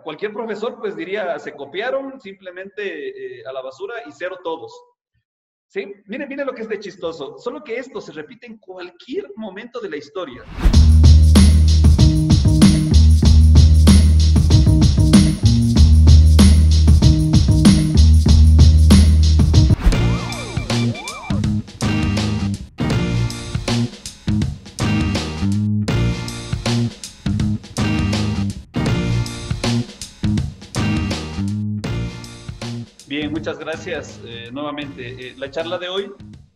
Cualquier profesor pues diría, se copiaron simplemente a la basura y cero todos. ¿Sí? Miren lo que es de chistoso. Solo que esto se repite en cualquier momento de la historia. Bien, muchas gracias nuevamente. La charla de hoy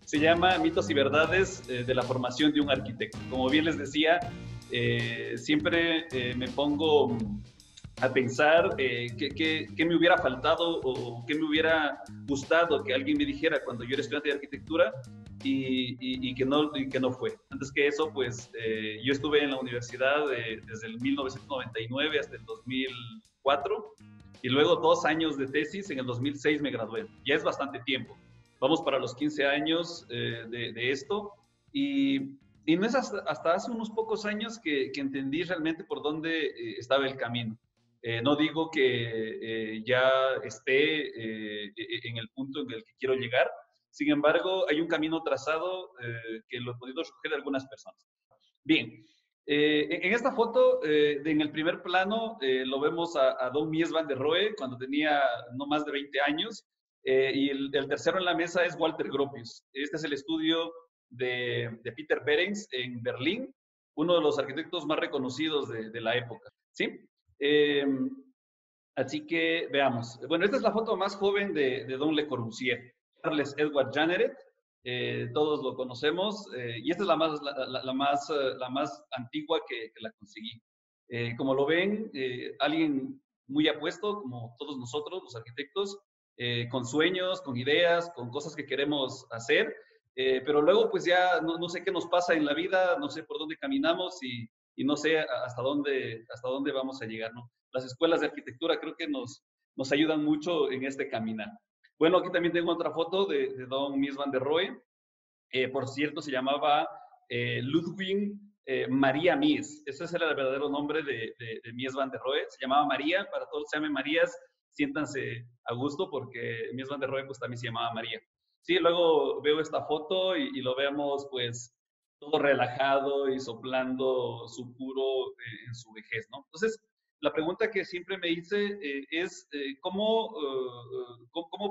se llama Mitos y Verdades de la formación de un arquitecto. Como bien les decía, siempre me pongo a pensar qué me hubiera faltado o qué me hubiera gustado que alguien me dijera cuando yo era estudiante de arquitectura y que no fue. Antes que eso, pues yo estuve en la universidad desde el 1999 hasta el 2004. Y luego 2 años de tesis, en el 2006 me gradué. Ya es bastante tiempo. Vamos para los 15 años de esto. Y no es hasta hace unos pocos años que entendí realmente por dónde estaba el camino. No digo que ya esté en el punto en el que quiero llegar. Sin embargo, hay un camino trazado que lo he podido recoger de algunas personas. Bien, en esta foto, en el primer plano, lo vemos a Don Mies van der Rohe cuando tenía no más de 20 años, y el tercero en la mesa es Walter Gropius. Este es el estudio de Peter Behrens en Berlín, uno de los arquitectos más reconocidos de la época. ¿Sí? Así que veamos. Bueno, esta es la foto más joven de Don Le Corbusier, Charles Edward Jeanneret. Todos lo conocemos, y esta es la más antigua que la conseguí. Como lo ven, alguien muy apuesto, como todos nosotros, los arquitectos, con sueños, con ideas, con cosas que queremos hacer, pero luego pues ya no sé qué nos pasa en la vida, no sé por dónde caminamos y no sé hasta dónde vamos a llegar, ¿no? Las escuelas de arquitectura creo que nos ayudan mucho en este caminar. Bueno, aquí también tengo otra foto de Don Mies van der Rohe. Por cierto, se llamaba Ludwig María Mies. Ese era el verdadero nombre de Mies van der Rohe. Se llamaba María. Para todos los que se llamen Marías, siéntanse a gusto porque Mies van der Rohe pues, también se llamaba María. Sí, luego veo esta foto y lo vemos pues todo relajado y soplando su puro en su vejez, ¿no? Entonces, la pregunta que siempre me hice es ¿cómo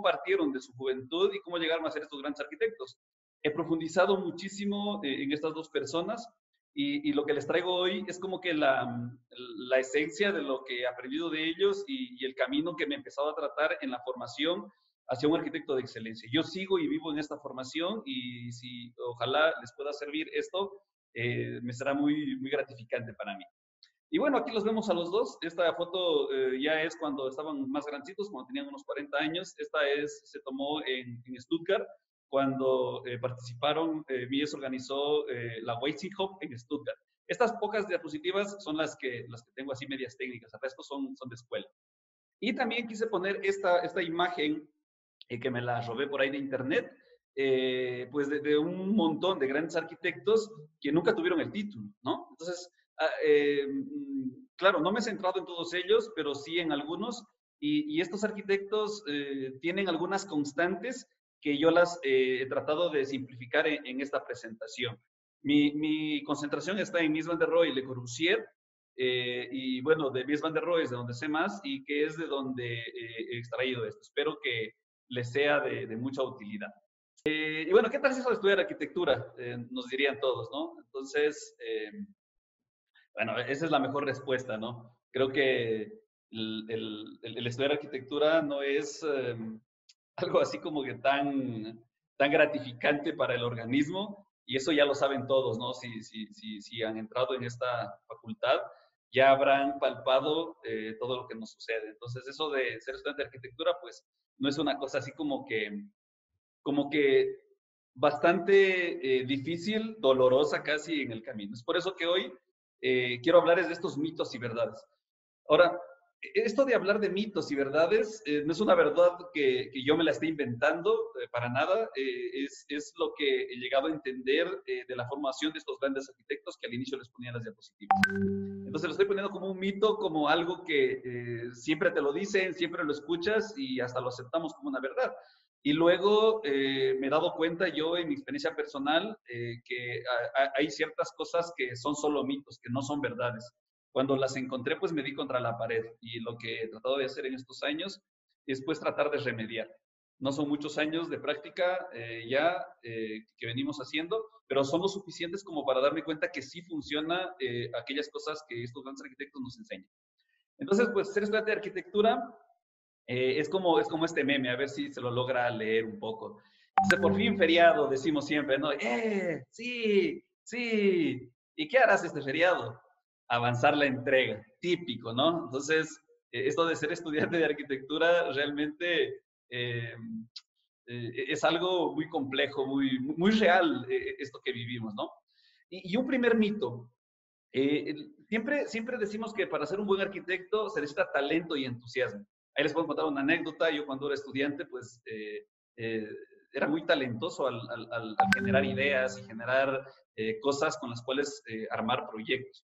partieron de su juventud y cómo llegaron a ser estos grandes arquitectos? He profundizado muchísimo en estas dos personas y lo que les traigo hoy es como que la esencia de lo que he aprendido de ellos y el camino que me he empezado a tratar en la formación hacia un arquitecto de excelencia. Yo sigo y vivo en esta formación y si ojalá les pueda servir esto, me será muy, muy gratificante para mí. Y bueno, aquí los vemos a los dos. Esta foto ya es cuando estaban más grandecitos, cuando tenían unos 40 años. Esta se tomó en Stuttgart, cuando participaron, Mies organizó la Weissinghof en Stuttgart. Estas pocas diapositivas son las que tengo así medias técnicas, el resto son de escuela. Y también quise poner esta imagen que me la robé por ahí de internet, pues de un montón de grandes arquitectos que nunca tuvieron el título, ¿no? Entonces, claro, no me he centrado en todos ellos, pero sí en algunos, y estos arquitectos tienen algunas constantes que yo las he tratado de simplificar en esta presentación. Mi concentración está en Mies van der Rohe y Le Corbusier, y bueno, de Mies van der Rohe es de donde sé más y que es de donde he extraído esto. Espero que les sea de mucha utilidad. Y bueno, ¿qué tal es eso de estudiar arquitectura? Nos dirían todos, ¿no? Entonces, bueno, esa es la mejor respuesta, ¿no? Creo que el estudiar arquitectura no es algo así como que tan gratificante para el organismo, y eso ya lo saben todos, ¿no? Si han entrado en esta facultad, ya habrán palpado todo lo que nos sucede. Entonces, eso de ser estudiante de arquitectura, pues, no es una cosa así como que bastante difícil, dolorosa casi en el camino. Es por eso que hoy quiero hablarles de estos mitos y verdades. Ahora, esto de hablar de mitos y verdades no es una verdad que yo me la esté inventando para nada, es lo que he llegado a entender de la formación de estos grandes arquitectos que al inicio les ponían las diapositivas. Entonces lo estoy poniendo como un mito, como algo que siempre te lo dicen, siempre lo escuchas y hasta lo aceptamos como una verdad. Y luego me he dado cuenta yo en mi experiencia personal que hay ciertas cosas que son solo mitos, que no son verdades. Cuando las encontré, pues me di contra la pared y lo que he tratado de hacer en estos años es pues tratar de remediar. No son muchos años de práctica que venimos haciendo, pero son lo suficientes como para darme cuenta que sí funciona aquellas cosas que estos grandes arquitectos nos enseñan. Entonces, pues ser estudiante de arquitectura es como este meme, a ver si se lo logra leer un poco. Entonces, por fin feriado, decimos siempre, ¿no? Sí, sí. ¿Y qué harás este feriado? Avanzar la entrega, típico, ¿no? Entonces, esto de ser estudiante de arquitectura realmente es algo muy complejo, muy real, esto que vivimos, ¿no? Y un primer mito. Siempre decimos que para ser un buen arquitecto se necesita talento y entusiasmo. Ahí les puedo contar una anécdota. Yo cuando era estudiante, pues eh, era muy talentoso al generar ideas y generar cosas con las cuales armar proyectos.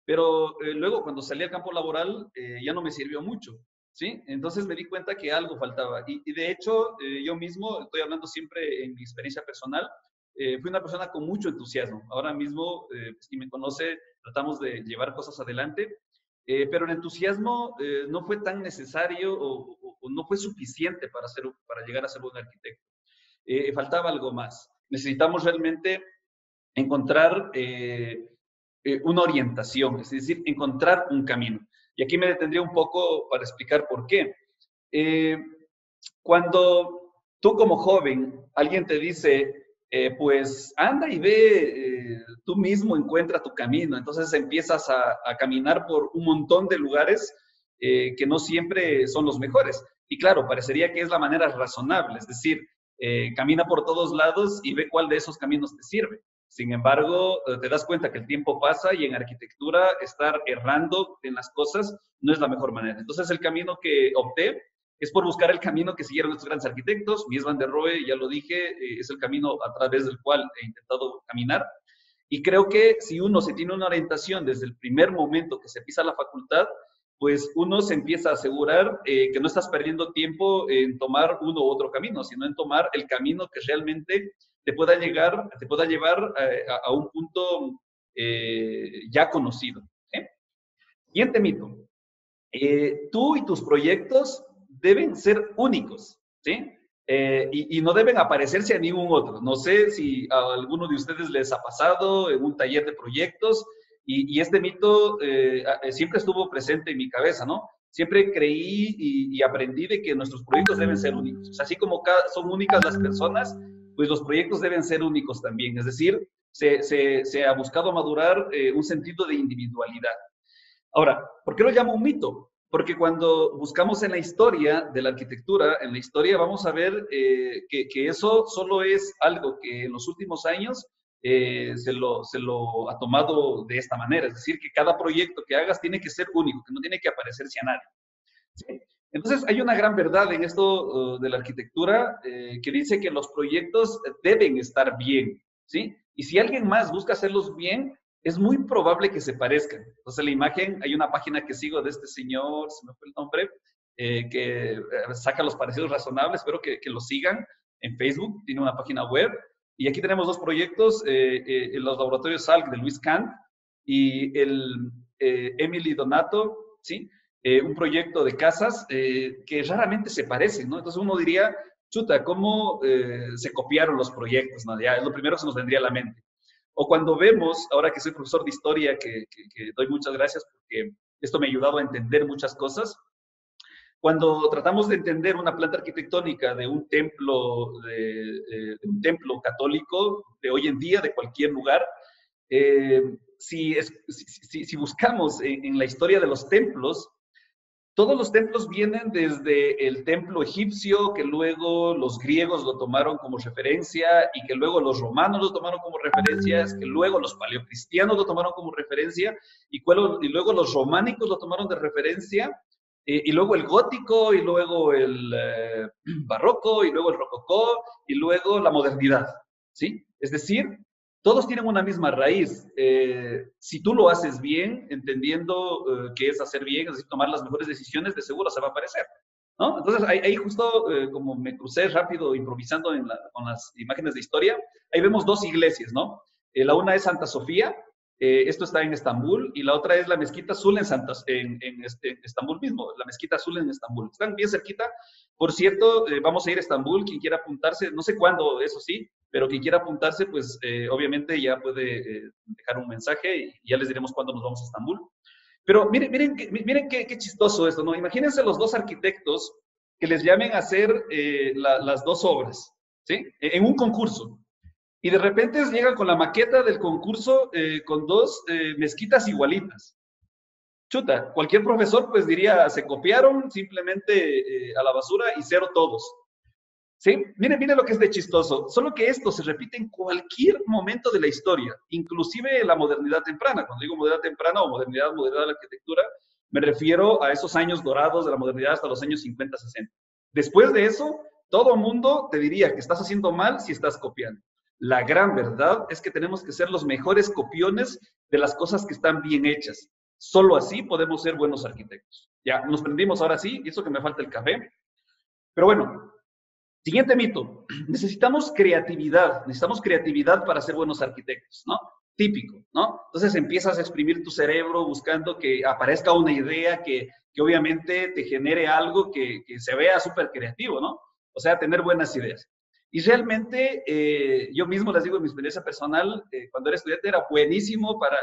Pero luego cuando salí al campo laboral ya no me sirvió mucho, ¿sí? Entonces me di cuenta que algo faltaba. Y de hecho, yo mismo, estoy hablando siempre en mi experiencia personal, fui una persona con mucho entusiasmo. Ahora mismo, pues, quien me conoce, tratamos de llevar cosas adelante, pero el entusiasmo no fue tan necesario o no fue suficiente para llegar a ser un arquitecto. Faltaba algo más. Necesitamos realmente encontrar una orientación, es decir, encontrar un camino. Y aquí me detendría un poco para explicar por qué. Eh, Cuando tú como joven, alguien te dice, pues anda y ve, tú mismo encuentra tu camino, entonces empiezas a caminar por un montón de lugares que no siempre son los mejores. Y claro, parecería que es la manera razonable, es decir, camina por todos lados y ve cuál de esos caminos te sirve. Sin embargo, te das cuenta que el tiempo pasa y en arquitectura estar errando en las cosas no es la mejor manera. Entonces el camino que opté es por buscar el camino que siguieron estos grandes arquitectos. Mies van der Rohe, ya lo dije, es el camino a través del cual he intentado caminar. Y creo que si uno se tiene una orientación desde el primer momento que se pisa la facultad, pues uno se empieza a asegurar que no estás perdiendo tiempo en tomar uno u otro camino, sino en tomar el camino que realmente te pueda llevar a un punto ya conocido. ¿Sí? Siguiente mito. Tú y tus proyectos deben ser únicos, ¿sí? Y no deben aparecerse a ningún otro. No sé si a alguno de ustedes les ha pasado en un taller de proyectos y este mito siempre estuvo presente en mi cabeza, ¿no? Siempre creí y aprendí de que nuestros proyectos deben ser únicos. O sea, así como son únicas las personas, pues los proyectos deben ser únicos también. Es decir, se ha buscado madurar un sentido de individualidad. Ahora, ¿por qué lo llamo un mito? Porque cuando buscamos en la historia de la arquitectura, en la historia vamos a ver que eso solo es algo que en los últimos años se lo ha tomado de esta manera. Es decir, que cada proyecto que hagas tiene que ser único, que no tiene que parecerse a nadie. ¿Sí? Entonces, hay una gran verdad en esto de la arquitectura que dice que los proyectos deben estar bien, ¿sí? Y si alguien más busca hacerlos bien, es muy probable que se parezcan. Entonces, la imagen, hay una página que sigo de este señor, se me fue el nombre, que saca los parecidos razonables, espero que lo sigan en Facebook, tiene una página web. Y aquí tenemos dos proyectos, en los laboratorios Salk de Luis Kant y el Emily Donato, ¿sí? Un proyecto de casas que raramente se parecen, ¿no? Entonces uno diría, chuta, ¿cómo se copiaron los proyectos? ¿No? Ya es lo primero que se nos vendría a la mente. O cuando vemos, ahora que soy profesor de historia, que doy muchas gracias porque esto me ha ayudado a entender muchas cosas, cuando tratamos de entender una planta arquitectónica de un templo católico de hoy en día, de cualquier lugar, si buscamos en la historia de los templos, todos los templos vienen desde el templo egipcio, que luego los griegos lo tomaron como referencia y que luego los romanos lo tomaron como referencias, que luego los paleocristianos lo tomaron como referencia y luego los románicos lo tomaron de referencia y luego el gótico, y luego el barroco, y luego el rococó, y luego la modernidad, ¿sí? Es decir, todos tienen una misma raíz. Si tú lo haces bien, entendiendo qué es hacer bien, es decir, tomar las mejores decisiones, de seguro se va a aparecer, ¿no? Entonces, ahí justo, como me crucé rápido improvisando con las imágenes de historia, ahí vemos dos iglesias, ¿no? La una es Santa Sofía, esto está en Estambul, y la otra es la Mezquita Azul en Estambul mismo, la Mezquita Azul en Estambul. Están bien cerquita. Por cierto, vamos a ir a Estambul, quien quiera apuntarse, no sé cuándo, eso sí, pero quien quiera apuntarse, pues obviamente ya puede dejar un mensaje y ya les diremos cuándo nos vamos a Estambul. Pero miren qué chistoso esto, ¿no? Imagínense los dos arquitectos que les llamen a hacer las dos obras, ¿sí? En un concurso. Y de repente llegan con la maqueta del concurso con dos mezquitas igualitas. Chuta, cualquier profesor pues diría, se copiaron simplemente a la basura y cero todos. ¿Sí? Miren lo que es de chistoso. Solo que esto se repite en cualquier momento de la historia, inclusive en la modernidad temprana. Cuando digo modernidad temprana o modernidad moderna de la arquitectura, me refiero a esos años dorados de la modernidad hasta los años 50, 60. Después de eso, todo el mundo te diría que estás haciendo mal si estás copiando. La gran verdad es que tenemos que ser los mejores copiones de las cosas que están bien hechas. Solo así podemos ser buenos arquitectos. Ya, nos prendimos ahora sí, y eso que me falta el café. Pero bueno, siguiente mito. Necesitamos creatividad para ser buenos arquitectos, ¿no? Típico, ¿no? Entonces empiezas a exprimir tu cerebro buscando que aparezca una idea que obviamente te genere algo que se vea súper creativo, ¿no? O sea, tener buenas ideas. Y realmente, yo mismo les digo en mi experiencia personal, cuando era estudiante era buenísimo para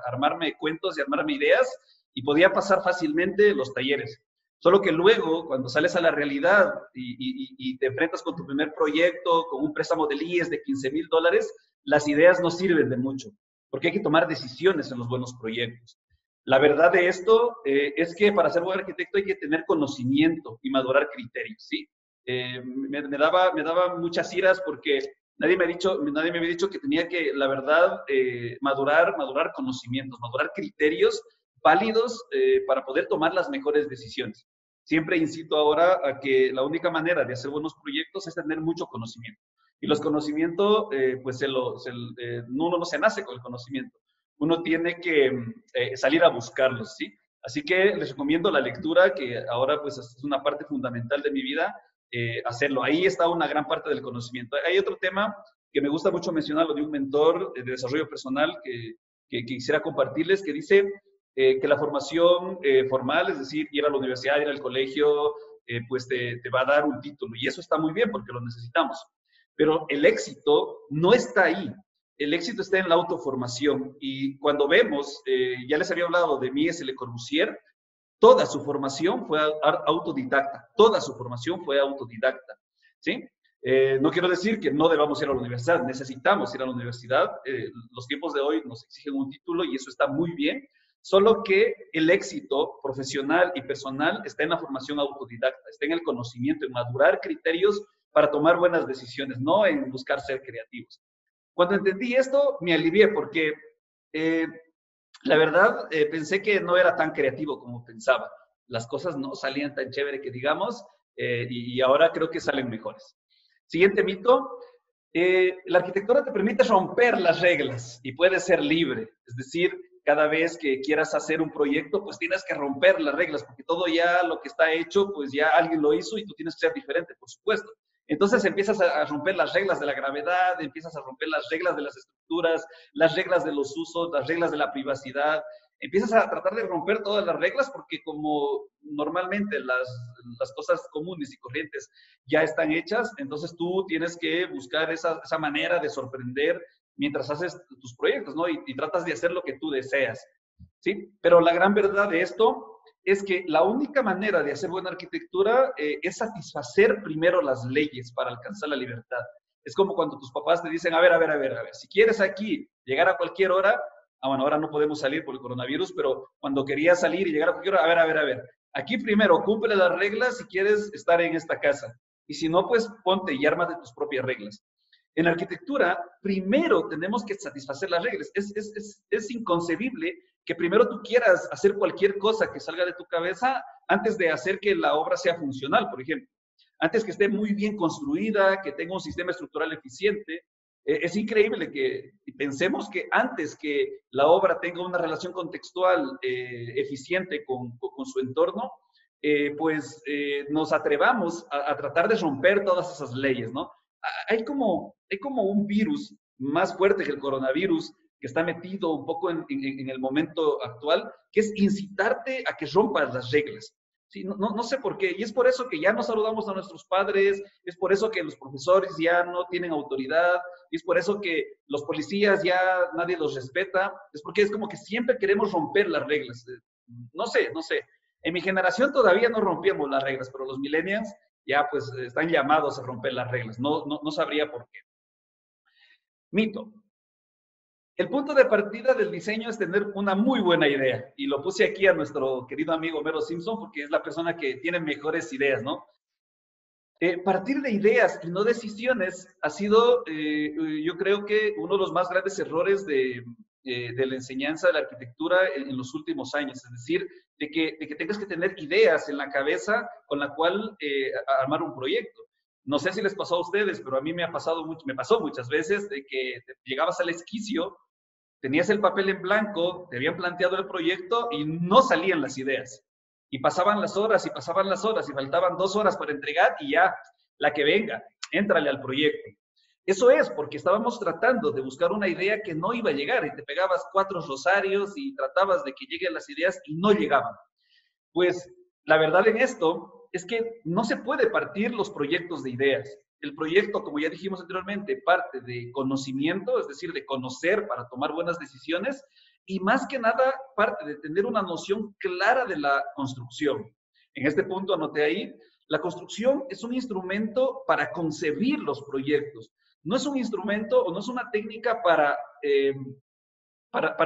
armarme cuentos y armarme ideas y podía pasar fácilmente los talleres. Solo que luego, cuando sales a la realidad y te enfrentas con tu primer proyecto, con un préstamo de IES de $15,000, las ideas no sirven de mucho, porque hay que tomar decisiones en los buenos proyectos. La verdad de esto es que para ser buen arquitecto hay que tener conocimiento y madurar criterios, ¿sí? Me daba muchas iras porque nadie me había dicho que tenía que, la verdad, madurar conocimientos, madurar criterios válidos para poder tomar las mejores decisiones. Siempre incito ahora a que la única manera de hacer buenos proyectos es tener mucho conocimiento. Y los conocimientos, pues uno no se nace con el conocimiento. Uno tiene que salir a buscarlos, ¿sí? Así que les recomiendo la lectura, que ahora pues es una parte fundamental de mi vida, hacerlo. Ahí está una gran parte del conocimiento. Hay otro tema que me gusta mucho mencionarlo de un mentor de desarrollo personal que quisiera compartirles, que dice que la formación formal, es decir, ir a la universidad, ir al colegio, pues te va a dar un título. Y eso está muy bien porque lo necesitamos. Pero el éxito no está ahí. El éxito está en la autoformación. Y cuando vemos, ya les había hablado de Mies Le Corbusier, toda su formación fue autodidacta. Toda su formación fue autodidacta. ¿Sí? No quiero decir que no debamos ir a la universidad, necesitamos ir a la universidad. Los tiempos de hoy nos exigen un título y eso está muy bien, solo que el éxito profesional y personal está en la formación autodidacta, está en el conocimiento, en madurar criterios para tomar buenas decisiones, no en buscar ser creativos. Cuando entendí esto, me alivié porque la verdad pensé que no era tan creativo como pensaba. Las cosas no salían tan chévere que digamos, y ahora creo que salen mejores. Siguiente mito. La arquitectura te permite romper las reglas y puedes ser libre. Es decir, cada vez que quieras hacer un proyecto, pues tienes que romper las reglas, porque todo ya lo que está hecho, pues ya alguien lo hizo y tú tienes que ser diferente, por supuesto. Entonces empiezas a romper las reglas de la gravedad, empiezas a romper las reglas de las estructuras, las reglas de los usos, las reglas de la privacidad. Empiezas a tratar de romper todas las reglas porque como normalmente las cosas comunes y corrientes ya están hechas, entonces tú tienes que buscar esa manera de sorprender mientras haces tus proyectos, ¿no? Y tratas de hacer lo que tú deseas, ¿sí? Pero la gran verdad de esto es que la única manera de hacer buena arquitectura es satisfacer primero las leyes para alcanzar la libertad. Es como cuando tus papás te dicen, a ver, si quieres aquí llegar a cualquier hora, bueno, ahora no podemos salir por el coronavirus, pero cuando querías salir y llegar a cualquier hora, a ver, aquí primero cumple las reglas si quieres estar en esta casa. Y si no, pues ponte y ármate tus propias reglas. En arquitectura, primero tenemos que satisfacer las reglas. Es inconcebible que primero tú quieras hacer cualquier cosa que salga de tu cabeza antes de hacer que la obra sea funcional, por ejemplo. Antes que esté muy bien construida, que tenga un sistema estructural eficiente. Es increíble que pensemos que antes que la obra tenga una relación contextual eficiente con su entorno, nos atrevamos a tratar de romper todas esas leyes, ¿no? Hay como un virus más fuerte que el coronavirus que está metido un poco en el momento actual, que es incitarte a que rompas las reglas. Sí, no sé por qué. Y es por eso que ya no saludamos a nuestros padres, es por eso que los profesores ya no tienen autoridad, y es por eso que los policías ya nadie los respeta, es porque es como que siempre queremos romper las reglas. No sé, no sé. En mi generación todavía no rompíamos las reglas, pero los millennials ya pues están llamados a romper las reglas. No sabría por qué. Mito. El punto de partida del diseño es tener una muy buena idea. Y lo puse aquí a nuestro querido amigo Homero Simpson porque es la persona que tiene mejores ideas, ¿no? Partir de ideas y no decisiones ha sido, yo creo que uno de los más grandes errores de la enseñanza de la arquitectura en los últimos años. Es decir, de que tengas que tener ideas en la cabeza con la cual armar un proyecto. No sé si les pasó a ustedes, pero a mí me pasó muchas veces de que llegabas al esquicio, tenías el papel en blanco, te habían planteado el proyecto y no salían las ideas. Y pasaban las horas y pasaban las horas y faltaban 2 horas para entregar y ya, la que venga, éntrale al proyecto. Eso es porque estábamos tratando de buscar una idea que no iba a llegar y te pegabas 4 rosarios y tratabas de que lleguen las ideas y no llegaban. Pues la verdad en esto es que no se puede partir los proyectos de ideas. El proyecto, como ya dijimos anteriormente, parte de conocimiento, es decir, de conocer para tomar buenas decisiones, y más que nada parte de tener una noción clara de la construcción. En este punto anoté ahí, la construcción es un instrumento para concebir los proyectos. No es un instrumento o no es una técnica para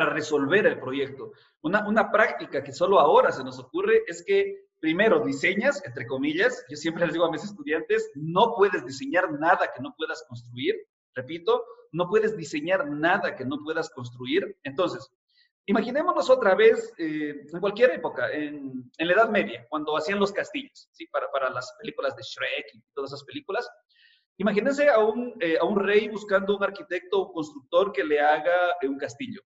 resolver el proyecto. Una práctica que solo ahora se nos ocurre es que primero diseñas, entre comillas, yo siempre les digo a mis estudiantes, no puedes diseñar nada que no puedas construir, repito, no puedes diseñar nada que no puedas construir. Entonces, imaginémonos otra vez, en cualquier época, en la Edad Media, cuando hacían los castillos, ¿sí? Para las películas de Shrek y todas esas películas. Imagínense a un rey buscando un arquitecto o un constructor que le haga un castillo.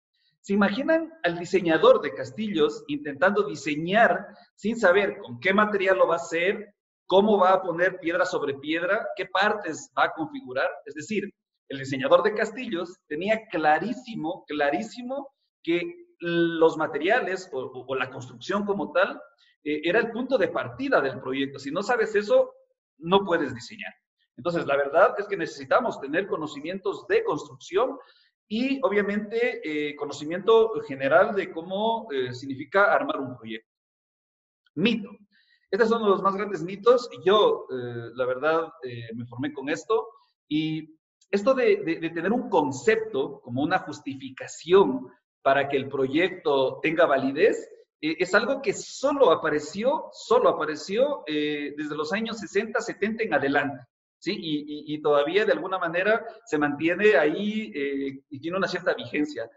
¿Se imaginan al diseñador de castillos intentando diseñar sin saber con qué material lo va a hacer, cómo va a poner piedra sobre piedra, qué partes va a configurar? Es decir, el diseñador de castillos tenía clarísimo, clarísimo que los materiales o la construcción como tal era el punto de partida del proyecto. Si no sabes eso, no puedes diseñar. Entonces, la verdad es que necesitamos tener conocimientos de construcción y, obviamente, conocimiento general de cómo significa armar un proyecto. Mito. Estos son los más grandes mitos. Yo, la verdad, me formé con esto. Y esto de tener un concepto como una justificación para que el proyecto tenga validez, es algo que solo apareció desde los años 60, 70 en adelante. ¿Sí? Y todavía de alguna manera se mantiene ahí y tiene una cierta vigencia.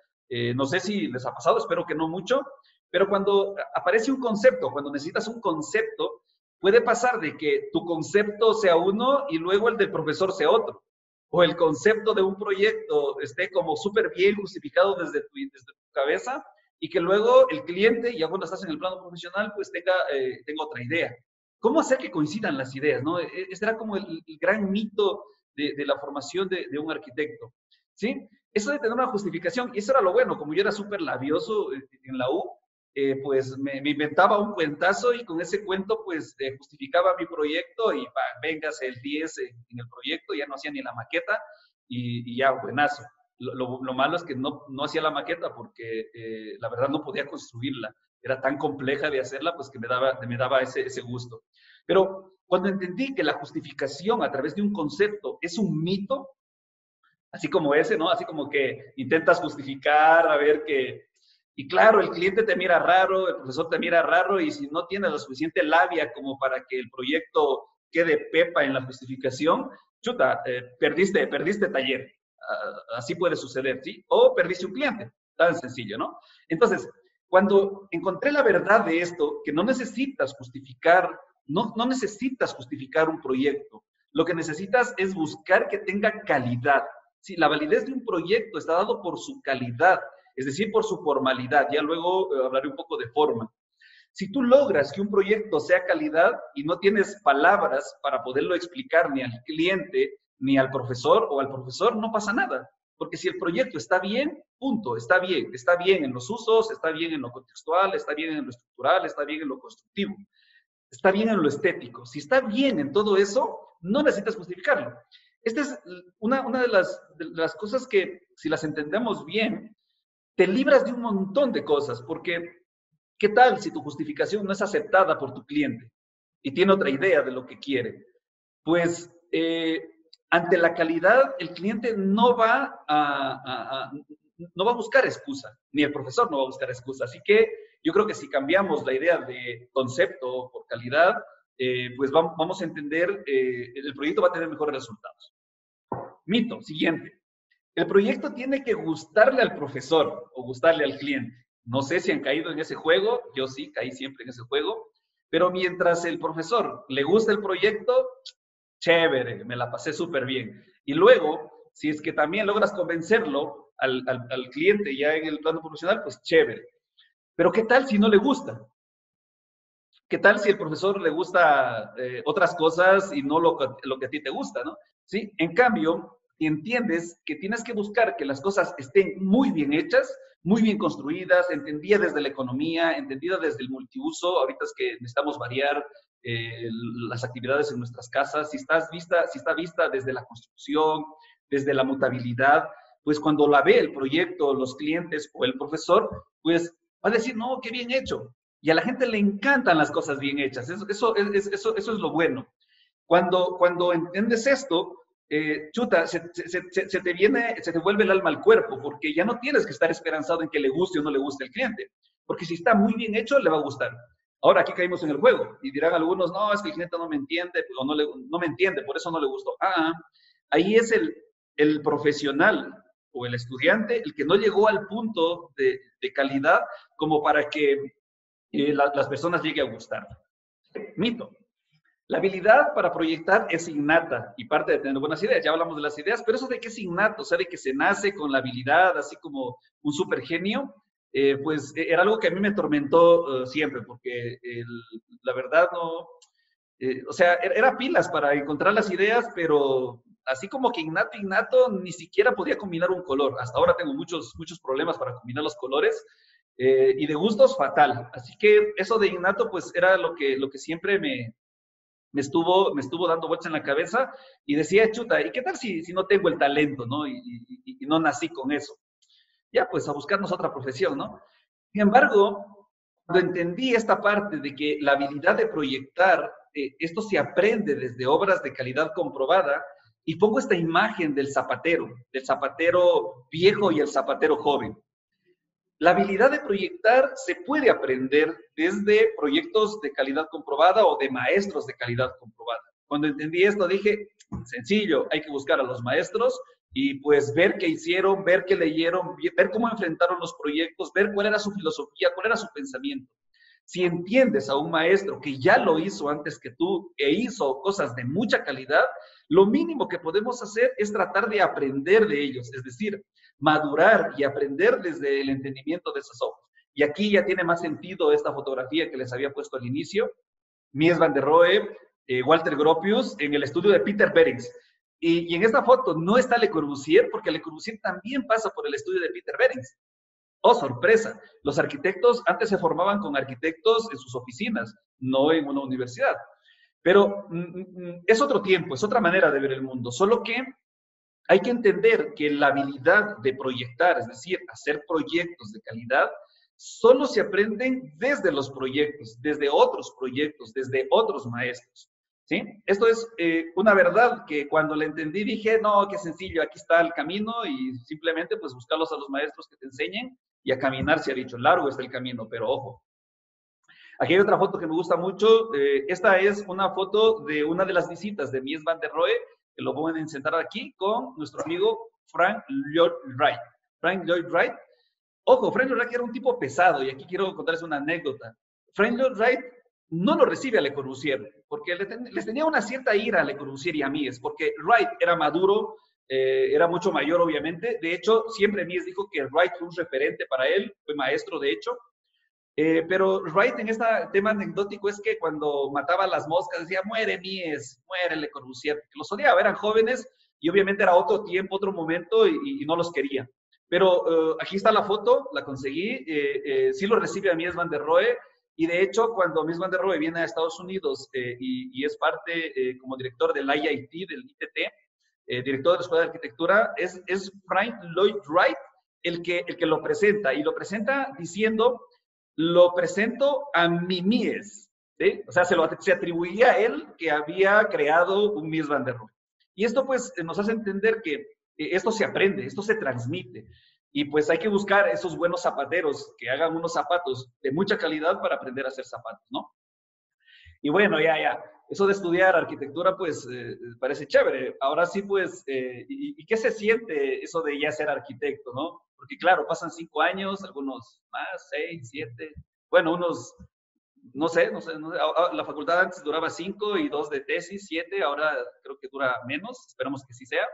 No sé si les ha pasado, espero que no mucho, pero cuando aparece un concepto, cuando necesitas un concepto, puede pasar de que tu concepto sea uno y luego el del profesor sea otro. O el concepto de un proyecto esté como súper bien justificado desde tu cabeza y que luego el cliente, ya cuando estás en el plano profesional, pues tenga otra idea. ¿Cómo hacer que coincidan las ideas? ¿No? Ese era como el gran mito de la formación de un arquitecto. ¿Sí? Eso de tener una justificación, y eso era lo bueno, como yo era súper labioso en la U, pues me inventaba un cuentazo y con ese cuento pues justificaba mi proyecto y véngase el 10 en el proyecto, ya no hacía ni la maqueta y ya, buenazo. Lo malo es que no hacía la maqueta porque la verdad no podía construirla. Era tan compleja de hacerla, pues que me daba ese gusto. Pero cuando entendí que la justificación a través de un concepto es un mito, así como ese, ¿no? Así como que intentas justificar, a ver que... Y claro, el cliente te mira raro, el profesor te mira raro, y si no tienes la suficiente labia como para que el proyecto quede pepa en la justificación, chuta, perdiste taller. Así puede suceder, ¿sí? O perdiste un cliente, tan sencillo, ¿no? Entonces, Cuando encontré la verdad de esto, que no necesitas justificar, no necesitas justificar un proyecto. Lo que necesitas es buscar que tenga calidad. Sí, la validez de un proyecto está dado por su calidad, es decir, por su formalidad. Ya luego hablaré un poco de forma. Si tú logras que un proyecto sea calidad y no tienes palabras para poderlo explicar ni al cliente, ni al profesor o al profesor, no pasa nada. Porque si el proyecto está bien, punto, está bien en los usos, está bien en lo contextual, está bien en lo estructural, está bien en lo constructivo, está bien en lo estético. Si está bien en todo eso, no necesitas justificarlo. Esta es una de las cosas que, si las entendemos bien, te libras de un montón de cosas, porque ¿qué tal si tu justificación no es aceptada por tu cliente y tiene otra idea de lo que quiere? Pues ante la calidad, el cliente no va a buscar excusa, ni el profesor no va a buscar excusa. Así que yo creo que si cambiamos la idea de concepto por calidad, pues vamos a entender, el proyecto va a tener mejores resultados. Mito, siguiente. El proyecto tiene que gustarle al profesor o gustarle al cliente. No sé si han caído en ese juego, yo sí, caí siempre en ese juego, pero mientras el profesor le gusta el proyecto, chévere, me la pasé súper bien. Y luego, si es que también logras convencerlo al cliente ya en el plano profesional, pues chévere. Pero ¿qué tal si no le gusta? ¿Qué tal si el profesor le gusta otras cosas y no lo que a ti te gusta, ¿no? ¿Sí? En cambio, entiendes que tienes que buscar que las cosas estén muy bien hechas, muy bien construidas, entendidas desde la economía, entendidas desde el multiuso. Ahorita es que necesitamos variar las actividades en nuestras casas. Si está vista desde la construcción, desde la mutabilidad, pues cuando la ve el proyecto, los clientes o el profesor, pues va a decir, no, qué bien hecho. Y a la gente le encantan las cosas bien hechas. Eso es lo bueno. Cuando entiendes esto, chuta, se te vuelve el alma al cuerpo, porque ya no tienes que estar esperanzado en que le guste o no le guste el cliente. Porque si está muy bien hecho, le va a gustar. Ahora aquí caímos en el juego y dirán algunos, no, es que el cliente no me entiende o no me entiende, por eso no le gustó. Ahí es el profesional o el estudiante el que no llegó al punto de calidad como para que las personas lleguen a gustar. Mito. La habilidad para proyectar es innata y parte de tener buenas ideas. Ya hablamos de las ideas, pero eso de que es innato, o sea, de que se nace con la habilidad, así como un super genio, pues era algo que a mí me atormentó siempre, porque la verdad no, o sea, era pilas para encontrar las ideas, pero así como que innato, ni siquiera podía combinar un color. Hasta ahora tengo muchos problemas para combinar los colores. Y de gustos, fatal. Así que eso de innato, pues era lo que siempre me estuvo dando vueltas en la cabeza y decía, chuta, ¿y qué tal si no tengo el talento, ¿no? Y no nací con eso. Ya, pues a buscarnos otra profesión, ¿no? Sin embargo, cuando entendí esta parte de que la habilidad de proyectar, esto se aprende desde obras de calidad comprobada, y pongo esta imagen del zapatero viejo y el zapatero joven. La habilidad de proyectar se puede aprender desde proyectos de calidad comprobada o de maestros de calidad comprobada. Cuando entendí esto dije, sencillo, hay que buscar a los maestros y pues ver qué hicieron, ver qué leyeron, ver cómo enfrentaron los proyectos, ver cuál era su filosofía, cuál era su pensamiento. Si entiendes a un maestro que ya lo hizo antes que tú e hizo cosas de mucha calidad, lo mínimo que podemos hacer es tratar de aprender de ellos, es decir, madurar y aprender desde el entendimiento de esas obras. Y aquí ya tiene más sentido esta fotografía que les había puesto al inicio. Mies van der Rohe, Walter Gropius, en el estudio de Peter Behrens. Y en esta foto no está Le Corbusier, porque Le Corbusier también pasa por el estudio de Peter Behrens. Oh, sorpresa, los arquitectos antes se formaban con arquitectos en sus oficinas, no en una universidad. Pero es otro tiempo, es otra manera de ver el mundo, solo que hay que entender que la habilidad de proyectar, es decir, hacer proyectos de calidad, solo se aprenden desde los proyectos, desde otros proyectos, desde otros maestros. ¿Sí? Esto es una verdad que cuando la entendí dije, no, qué sencillo, aquí está el camino y simplemente pues buscarlos a los maestros que te enseñen y a caminar, se ha dicho, largo está el camino, pero ojo. Aquí hay otra foto que me gusta mucho. Esta es una foto de una de las visitas de Mies van der Rohe, que lo pueden insertar aquí con nuestro amigo Frank Lloyd Wright. Frank Lloyd Wright Ojo, Frank Lloyd Wright era un tipo pesado, y aquí quiero contarles una anécdota. Frank Lloyd Wright no lo recibe a Le Corbusier, porque les tenía una cierta ira a Le Corbusier y a Mies, porque Wright era maduro, era mucho mayor, obviamente. De hecho, siempre Mies dijo que Wright fue un referente para él, fue maestro, de hecho. Pero Wright en este tema anecdótico es que cuando mataba a las moscas decía, muere Mies, muere Le Corbusier, porque los odiaba, eran jóvenes y obviamente era otro tiempo, otro momento y no los quería. Pero aquí está la foto, la conseguí, sí lo recibe a Mies van der Rohe, y de hecho cuando Mies van der Rohe viene a Estados Unidos y es parte como director del IIT, del ITT, director de la Escuela de Arquitectura, es Frank Lloyd Wright el que lo presenta, y lo presenta diciendo, lo presento a mi Mies, ¿sí? O sea, se atribuía a él que había creado un Mies van der Rohe. Y esto pues nos hace entender que esto se aprende, esto se transmite. Y pues hay que buscar esos buenos zapateros que hagan unos zapatos de mucha calidad para aprender a hacer zapatos, ¿no? Y bueno, ya. Eso de estudiar arquitectura, pues, parece chévere. Ahora sí, pues, ¿y qué se siente eso de ya ser arquitecto, no? Porque claro, pasan 5 años, algunos más, 6, 7, bueno, unos, no sé. La facultad antes duraba 5 y 2 de tesis, 7, ahora creo que dura menos, esperamos que sí sea.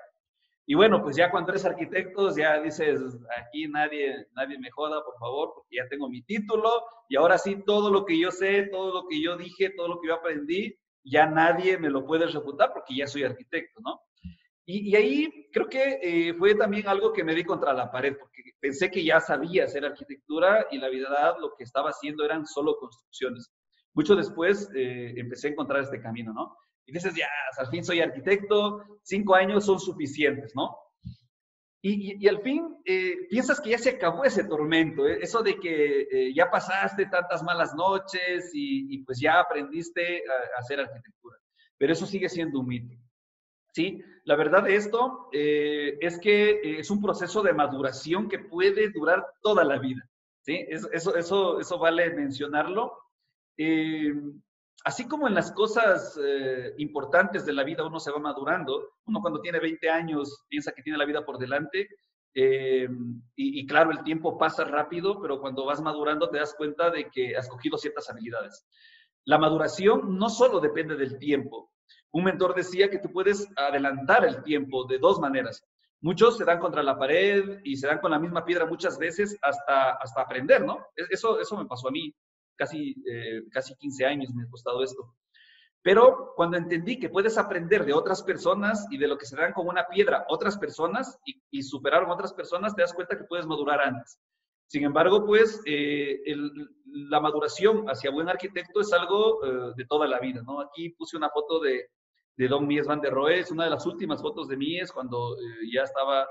Y bueno, pues ya cuando eres arquitecto, ya dices, aquí nadie me joda, por favor, porque ya tengo mi título y ahora sí todo lo que yo sé, todo lo que yo dije, todo lo que yo aprendí, ya nadie me lo puede refutar porque ya soy arquitecto, ¿no? Y ahí creo que fue también algo que me di contra la pared, porque pensé que ya sabía hacer arquitectura y la verdad lo que estaba haciendo eran solo construcciones. Mucho después empecé a encontrar este camino, ¿no? Y dices, ya, al fin soy arquitecto, 5 años son suficientes, ¿no? Y al fin piensas que ya se acabó ese tormento, eso de que ya pasaste tantas malas noches y pues ya aprendiste a hacer arquitectura. Pero eso sigue siendo un mito. ¿Sí? La verdad de esto es que es un proceso de maduración que puede durar toda la vida. ¿Sí? Eso vale mencionarlo. Eh, Así como en las cosas importantes de la vida uno se va madurando, uno cuando tiene 20 años piensa que tiene la vida por delante, y claro, el tiempo pasa rápido, pero cuando vas madurando te das cuenta de que has cogido ciertas habilidades. La maduración no solo depende del tiempo. Un mentor decía que tú puedes adelantar el tiempo de dos maneras. Muchos se dan contra la pared y se dan con la misma piedra muchas veces hasta aprender, ¿no? Eso me pasó a mí. Casi 15 años me ha costado esto. Pero cuando entendí que puedes aprender de otras personas y de lo que se dan con una piedra otras personas y superaron otras personas, te das cuenta que puedes madurar antes. Sin embargo, pues la maduración hacia buen arquitecto es algo de toda la vida, ¿no? Aquí puse una foto de Don Mies van der Rohe, es una de las últimas fotos de Mies cuando ya estaba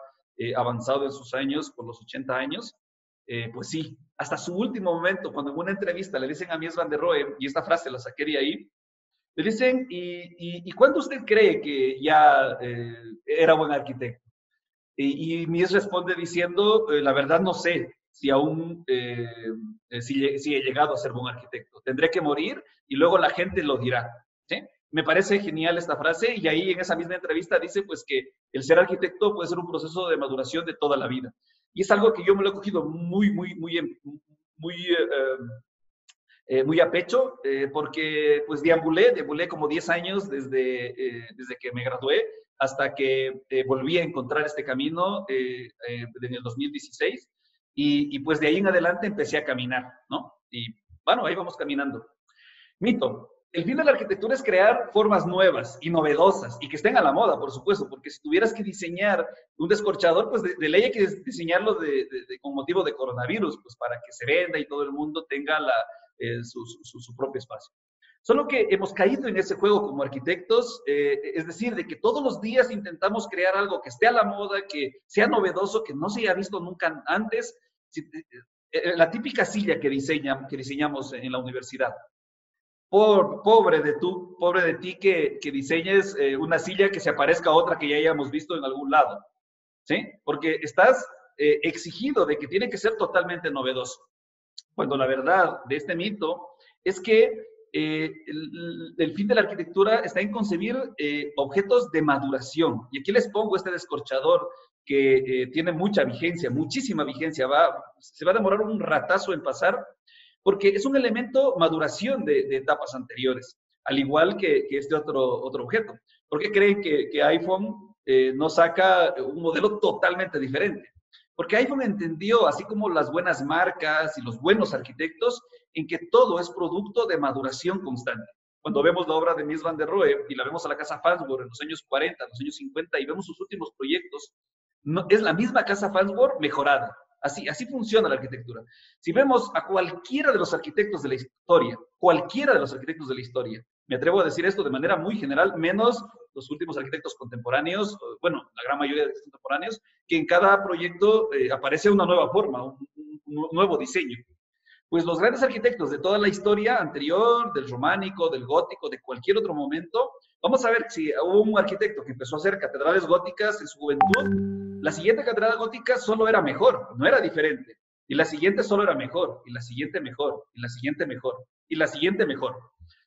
avanzado en sus años, por los 80 años. Pues sí, hasta su último momento, cuando en una entrevista le dicen a Mies van der Rohe, y esta frase la saqué de ahí, le dicen, ¿y cuándo usted cree que ya era buen arquitecto? Y Mies responde diciendo, la verdad no sé si aún si he llegado a ser buen arquitecto. Tendré que morir y luego la gente lo dirá. ¿Sí? Me parece genial esta frase y ahí en esa misma entrevista dice pues que el ser arquitecto puede ser un proceso de maduración de toda la vida. Y es algo que yo me lo he cogido muy a pecho, porque pues deambulé como 10 años desde que me gradué hasta que volví a encontrar este camino en el 2016 y pues de ahí en adelante empecé a caminar, ¿no? Y bueno, ahí vamos caminando. Mito. El fin de la arquitectura es crear formas nuevas y novedosas y que estén a la moda, por supuesto, porque si tuvieras que diseñar un descorchador, pues de ley hay que diseñarlo con motivo de coronavirus, pues para que se venda y todo el mundo tenga su propio espacio. Solo que hemos caído en ese juego como arquitectos, es decir, de que todos los días intentamos crear algo que esté a la moda, que sea novedoso, que no se haya visto nunca antes. La típica silla que diseñamos en la universidad. Pobre de ti que diseñes una silla que se aparezca a otra que ya hayamos visto en algún lado, ¿sí? Porque estás exigido de que tiene que ser totalmente novedoso. Cuando la verdad de este mito es que el fin de la arquitectura está en concebir objetos de maduración. Y aquí les pongo este descorchador que tiene mucha vigencia, muchísima vigencia. Se va a demorar un ratazo en pasar, porque es un elemento maduración de etapas anteriores, al igual que este otro objeto. ¿Por qué creen que iPhone no saca un modelo totalmente diferente? Porque iPhone entendió, así como las buenas marcas y los buenos arquitectos, en que todo es producto de maduración constante. Cuando vemos la obra de Mies van der Rohe y la vemos a la casa Farnsworth en los años 40, en los años 50 y vemos sus últimos proyectos, no, es la misma casa Farnsworth mejorada. Así funciona la arquitectura. Si vemos a cualquiera de los arquitectos de la historia, cualquiera de los arquitectos de la historia, me atrevo a decir esto de manera muy general, menos los últimos arquitectos contemporáneos, bueno, la gran mayoría de los contemporáneos, que en cada proyecto aparece una nueva forma, un nuevo diseño. Pues los grandes arquitectos de toda la historia anterior, del románico, del gótico, de cualquier otro momento, vamos a ver si hubo un arquitecto que empezó a hacer catedrales góticas en su juventud, la siguiente catedral gótica solo era mejor, no era diferente. Y la siguiente solo era mejor, y la siguiente mejor, y la siguiente mejor, y la siguiente mejor.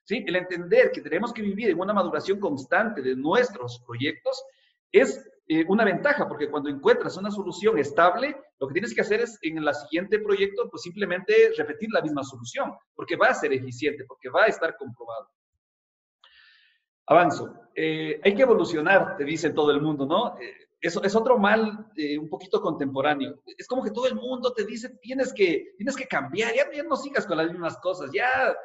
¿Sí? El entender que tenemos que vivir en una maduración constante de nuestros proyectos es una ventaja, porque cuando encuentras una solución estable, lo que tienes que hacer es en el siguiente proyecto, pues simplemente repetir la misma solución, porque va a ser eficiente, porque va a estar comprobado. Avanzo. Hay que evolucionar, te dice todo el mundo, ¿no? Eso es otro mal un poquito contemporáneo. Es como que todo el mundo te dice, tienes que cambiar, ya no sigas con las mismas cosas, ya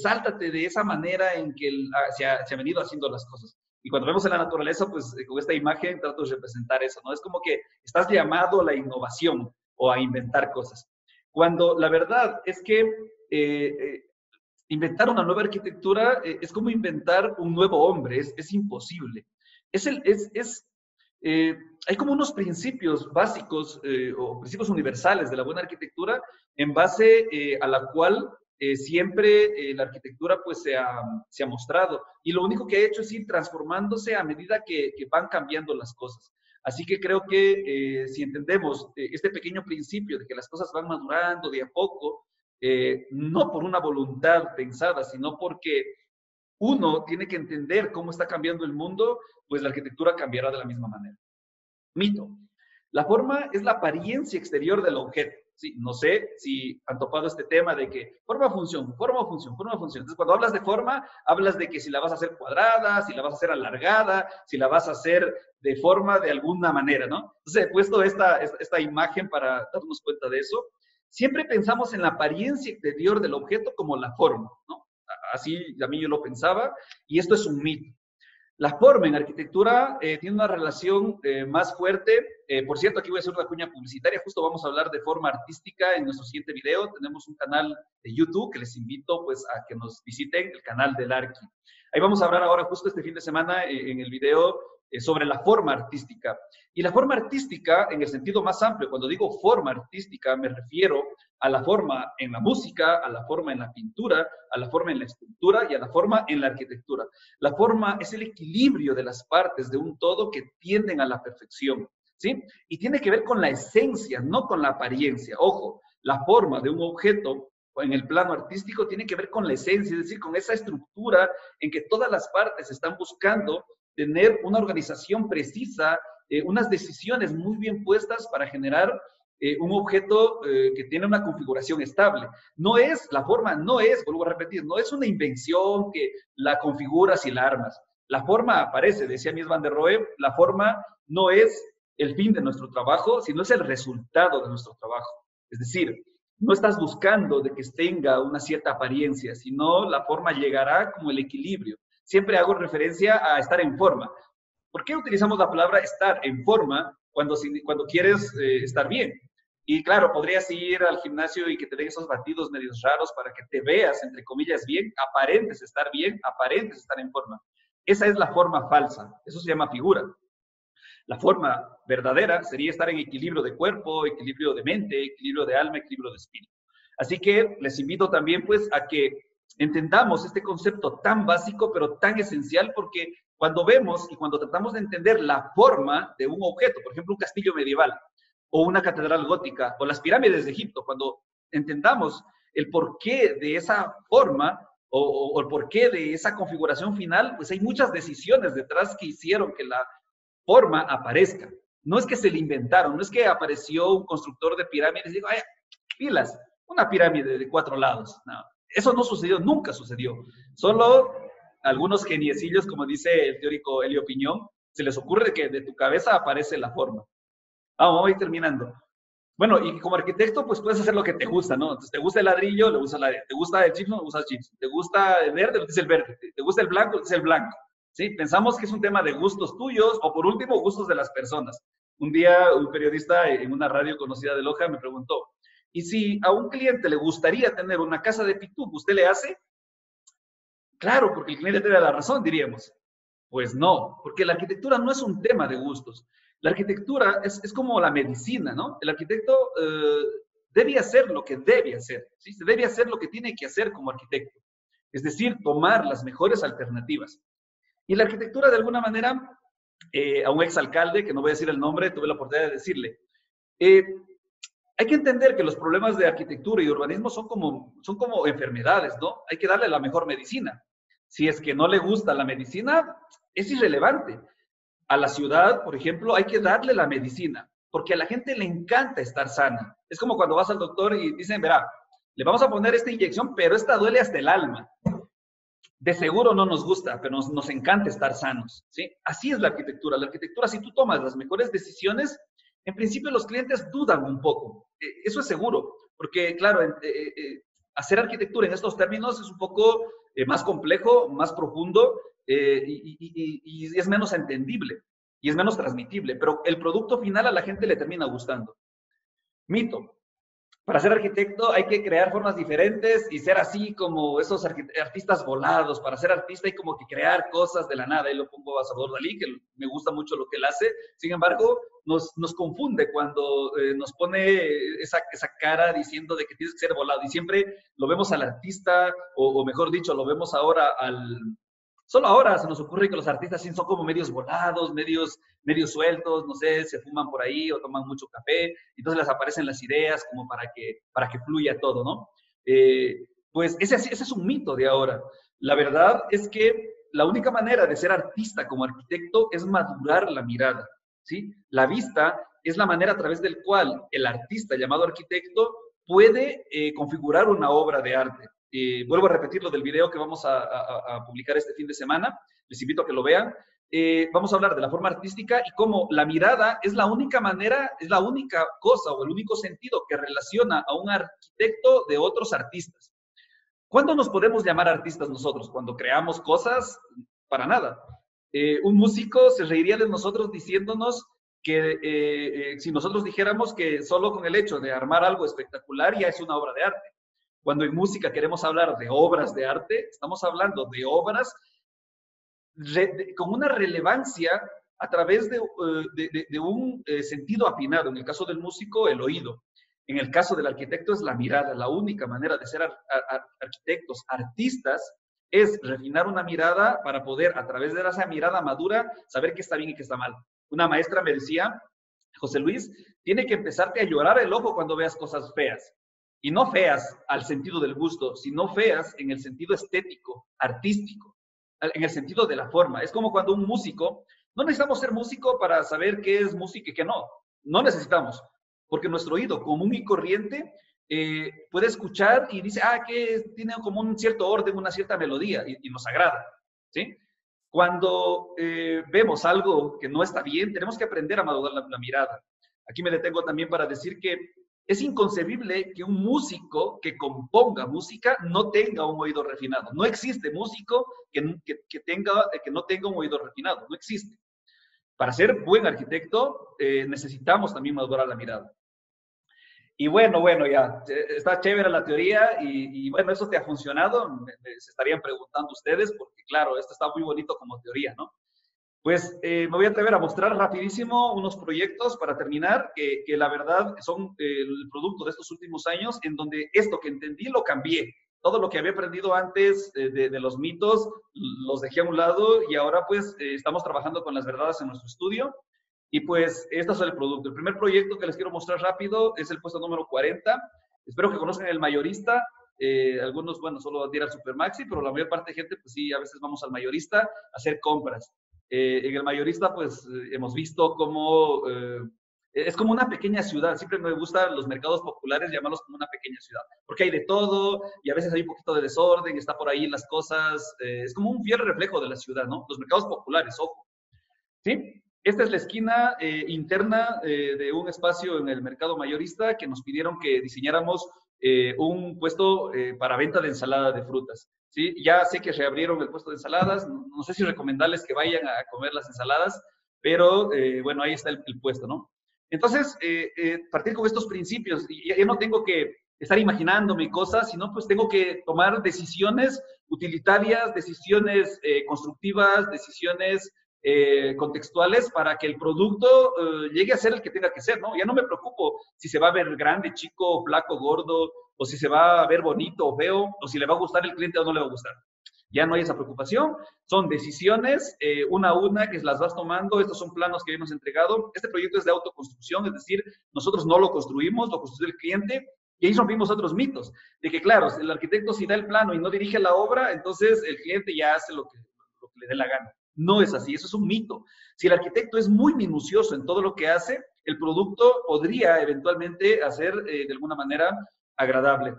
sáltate de esa manera en que se ha venido haciendo las cosas. Y cuando vemos en la naturaleza, pues con esta imagen trato de representar eso, ¿no? Es como que estás llamado a la innovación o a inventar cosas. Cuando la verdad es que inventar una nueva arquitectura es como inventar un nuevo hombre, es imposible. Hay como unos principios básicos o principios universales de la buena arquitectura en base a la cual siempre la arquitectura pues se ha mostrado, y lo único que ha hecho es ir transformándose a medida que van cambiando las cosas. Así que creo que si entendemos este pequeño principio de que las cosas van madurando de a poco, no por una voluntad pensada, sino porque uno tiene que entender cómo está cambiando el mundo, pues la arquitectura cambiará de la misma manera. Mito. La forma es la apariencia exterior del objeto. Sí, no sé si han topado este tema de que forma, función, forma, función, forma, función. Entonces, cuando hablas de forma, hablas de que si la vas a hacer cuadrada, si la vas a hacer alargada, si la vas a hacer de forma de alguna manera, ¿no? Entonces, he puesto esta imagen para darnos cuenta de eso. Siempre pensamos en la apariencia exterior del objeto como la forma, ¿no? Así a mí yo lo pensaba, y esto es un mito. La forma en arquitectura tiene una relación más fuerte. Por cierto, aquí voy a hacer una cuña publicitaria. Justo vamos a hablar de forma artística en nuestro siguiente video. Tenemos un canal de YouTube que les invito pues a que nos visiten, el canal del Arqui. Ahí vamos a hablar ahora justo este fin de semana en el video sobre la forma artística. Y la forma artística en el sentido más amplio, cuando digo forma artística me refiero a la forma en la música, a la forma en la pintura, a la forma en la escultura y a la forma en la arquitectura. La forma es el equilibrio de las partes de un todo que tienden a la perfección, ¿sí? Y tiene que ver con la esencia, no con la apariencia. Ojo, la forma de un objeto en el plano artístico tiene que ver con la esencia, es decir, con esa estructura en que todas las partes están buscando tener una organización precisa, unas decisiones muy bien puestas para generar un objeto que tiene una configuración estable. La forma no es, vuelvo a repetir, no es una invención que la configuras y la armas. La forma aparece, decía Mies van der Rohe, la forma no es el fin de nuestro trabajo, sino es el resultado de nuestro trabajo. Es decir, no estás buscando de que tenga una cierta apariencia, sino la forma llegará como el equilibrio. Siempre hago referencia a estar en forma. ¿Por qué utilizamos la palabra estar en forma cuando quieres estar bien? Y claro, podrías ir al gimnasio y que te den esos batidos medios raros para que te veas, entre comillas, bien, aparentes estar en forma. Esa es la forma falsa, eso se llama figura. La forma verdadera sería estar en equilibrio de cuerpo, equilibrio de mente, equilibrio de alma, equilibrio de espíritu. Así que les invito también pues a que entendamos este concepto tan básico, pero tan esencial, porque cuando vemos y cuando tratamos de entender la forma de un objeto, por ejemplo, un castillo medieval, o una catedral gótica, o las pirámides de Egipto, cuando entendamos el porqué de esa forma, o el porqué de esa configuración final, pues hay muchas decisiones detrás que hicieron que la forma aparezca. No es que se le inventaron, no es que apareció un constructor de pirámides y dijo, ay, pilas, una pirámide de 4 lados. No, eso no sucedió, nunca sucedió. Solo algunos geniecillos, como dice el teórico Elio Piñón, se les ocurre que de tu cabeza aparece la forma. Vamos a ir terminando. Bueno, y como arquitecto, pues puedes hacer lo que te gusta, ¿no? Entonces, te gusta el ladrillo, le usas ladrillo. Te gusta el gypsum, usas gypsum. Te gusta el verde, le dices el verde. Te gusta el blanco, le dices el blanco. ¿Sí? Pensamos que es un tema de gustos tuyos o, por último, gustos de las personas. Un día, un periodista en una radio conocida de Loja me preguntó, ¿y si a un cliente le gustaría tener una casa de pitú, usted le hace? Claro, porque el cliente tiene la razón, diríamos. Pues no, porque la arquitectura no es un tema de gustos. La arquitectura es como la medicina, ¿no? El arquitecto debe hacer lo que debe hacer, ¿sí? Se debe hacer lo que tiene que hacer como arquitecto. Es decir, tomar las mejores alternativas. Y la arquitectura, de alguna manera, a un exalcalde, que no voy a decir el nombre, tuve la oportunidad de decirle, hay que entender que los problemas de arquitectura y urbanismo son como enfermedades, ¿no? Hay que darle la mejor medicina. Si es que no le gusta la medicina, es irrelevante. A la ciudad, por ejemplo, hay que darle la medicina, porque a la gente le encanta estar sana. Es como cuando vas al doctor y dicen, verá, le vamos a poner esta inyección, pero esta duele hasta el alma. De seguro no nos gusta, pero nos encanta estar sanos, ¿sí? Así es la arquitectura. La arquitectura, si tú tomas las mejores decisiones, en principio los clientes dudan un poco. Eso es seguro, porque claro, hacer arquitectura en estos términos es un poco más complejo, más profundo y es menos entendible y es menos transmitible, pero el producto final a la gente le termina gustando. Mito. Para ser arquitecto hay que crear formas diferentes y ser así como esos artistas volados. Para ser artista hay como que crear cosas de la nada. Y lo pongo a Salvador Dalí, que me gusta mucho lo que él hace. Sin embargo, nos confunde cuando nos pone esa cara diciendo de que tienes que ser volado. Y siempre lo vemos al artista, o mejor dicho, lo vemos ahora Solo ahora se nos ocurre que los artistas sí son como medios volados, medios sueltos, no sé, se fuman por ahí o toman mucho café, entonces les aparecen las ideas como para que fluya todo, ¿no? Pues ese es un mito de ahora. La verdad es que la única manera de ser artista como arquitecto es madurar la mirada, ¿sí? La vista es la manera a través del cual el artista llamado arquitecto puede configurar una obra de arte. Vuelvo a repetir lo del video que vamos a publicar este fin de semana. Les invito a que lo vean. Vamos a hablar de la forma artística y cómo la mirada es la única manera, es la única cosa o el único sentido que relaciona a un arquitecto de otros artistas. ¿Cuándo nos podemos llamar artistas nosotros? Cuando creamos cosas, para nada. Un músico se reiría de nosotros diciéndonos que si nosotros dijéramos que solo con el hecho de armar algo espectacular ya es una obra de arte. Cuando en música queremos hablar de obras de arte, estamos hablando de obras con una relevancia a través de un sentido afinado. En el caso del músico, el oído. En el caso del arquitecto es la mirada. La única manera de ser arquitectos, artistas, es refinar una mirada para poder, a través de esa mirada madura, saber qué está bien y qué está mal. Una maestra me decía, José Luis, tiene que empezarte a llorar el ojo cuando veas cosas feas. Y no feas al sentido del gusto, sino feas en el sentido estético, artístico, en el sentido de la forma. Es como cuando un músico, no necesitamos ser músico para saber qué es música y qué no. No necesitamos, porque nuestro oído común y corriente puede escuchar y dice, que tiene como un cierto orden, una cierta melodía y nos agrada, ¿sí? Cuando vemos algo que no está bien, tenemos que aprender a madurar la mirada. Aquí me detengo también para decir que es inconcebible que un músico que componga música no tenga un oído refinado. No existe músico que no tenga un oído refinado. No existe. Para ser buen arquitecto necesitamos también madurar la mirada. Y bueno, ya, está chévere la teoría y bueno, ¿eso te ha funcionado? Se estarían preguntando ustedes, porque claro, esto está muy bonito como teoría, ¿no? Pues me voy a atrever a mostrar rapidísimo unos proyectos para terminar, que la verdad son el producto de estos últimos años, en donde esto que entendí lo cambié. Todo lo que había aprendido antes de los mitos los dejé a un lado y ahora pues estamos trabajando con las verdades en nuestro estudio. Y pues este es el producto. El primer proyecto que les quiero mostrar rápido es el puesto número 40. Espero que conozcan el mayorista. algunos, bueno, solo van a ir al Supermaxi, pero la mayor parte de gente, pues sí, a veces vamos al mayorista a hacer compras. En el mayorista, pues hemos visto cómo es como una pequeña ciudad. Siempre me gustan los mercados populares, llamarlos como una pequeña ciudad, porque hay de todo y a veces hay un poquito de desorden, está por ahí las cosas. Es como un fiel reflejo de la ciudad, ¿no? Los mercados populares, ojo. ¿Sí? Esta es la esquina interna de un espacio en el mercado mayorista que nos pidieron que diseñáramos un puesto para venta de ensalada de frutas. ¿Sí? Ya sé que reabrieron el puesto de ensaladas, no sé si recomendarles que vayan a comer las ensaladas, pero bueno, ahí está el puesto, ¿no? Entonces, partir con estos principios, y ya no tengo que estar imaginándome cosas, sino pues tengo que tomar decisiones utilitarias, decisiones constructivas, decisiones contextuales para que el producto llegue a ser el que tenga que ser, ¿no? Ya no me preocupo si se va a ver grande, chico, flaco, gordo, o si se va a ver bonito o feo, o si le va a gustar el cliente o no le va a gustar. Ya no hay esa preocupación, son decisiones una a una que las vas tomando. Estos son planos que hemos entregado. Este proyecto es de autoconstrucción, es decir, nosotros no lo construimos, lo construyó el cliente. Y ahí rompimos otros mitos, de que claro, el arquitecto si da el plano y no dirige la obra, entonces el cliente ya hace lo que le dé la gana. No es así, eso es un mito. Si el arquitecto es muy minucioso en todo lo que hace, el producto podría eventualmente hacer de alguna manera agradable.